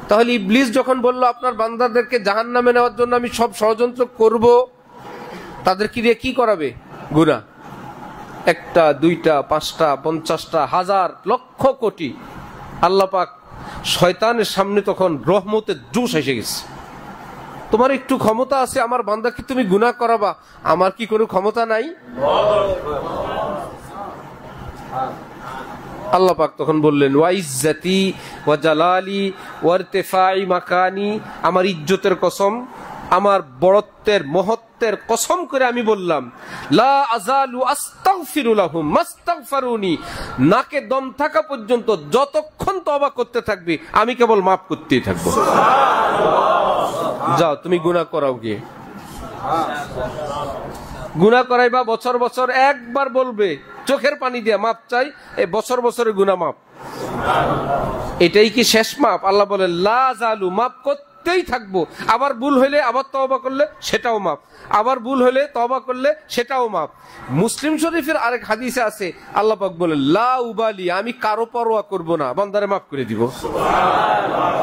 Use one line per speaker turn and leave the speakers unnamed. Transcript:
তাহলে ইবলিস যখন বলল আপনার বান্দাদেরকে জাহান্নামে নেওয়ার জন্য আমি সব ষড়যন্ত্র করব, তাদেরকে দিয়ে কি করাবে? গুনাহ। একটা, দুইটা, পাঁচটা, 50টা, হাজার, লক্ষ কোটি। আল্লাহ পাক শয়তানের সামনে তখন রহমতের জোশ এসে গেছে। তোমার একটু ক্ষমতা আছে আমার বান্দাকে তুমি গুনাহ করাবা, আমার কি কোনো ক্ষমতা নাই? আল্লাহ পাক তখন বললেন ওয়া ইজ্জতি ওয়া জালালি ওয়া ইরতিফাই মাকানি, আমার ইজ্জতের কসম, আমার বড়ত্বের মহত্বের কসম করে আমি বললাম, লা আযালু আস্তাগফিরু লাহুম মাস্তাগফারুনি, নাকে দম থাকা পর্যন্ত যতক্ষণ তওবা করতে থাকবে আমি কেবল মাফ করতেই থাকবো। যাও তুমি গুনাহ করাও গিয়ে, গুনাহ করাইবা, বছর বছর একবার বলবে চোখের পানি দিয়ে মাপ চাই, এই বছর বছরের গুনাহ মাপ। এটাই কি শেষ মাপ? আল্লাহ বলে লা আযালু, মাপ করতেই থাকবো। আবার ভুল হইলে আবার তওবা করলে সেটাও মাপ, আবার ভুল হইলে তওবা করলে সেটাও মাপ। মুসলিম শরীফের আরেক হাদিসে আছে আল্লাহ পাক বলে লা উবালি, আমি কারো পরোয়া করব না, বান্দারে মাফ করে দিব। সুবহানাল্লাহ।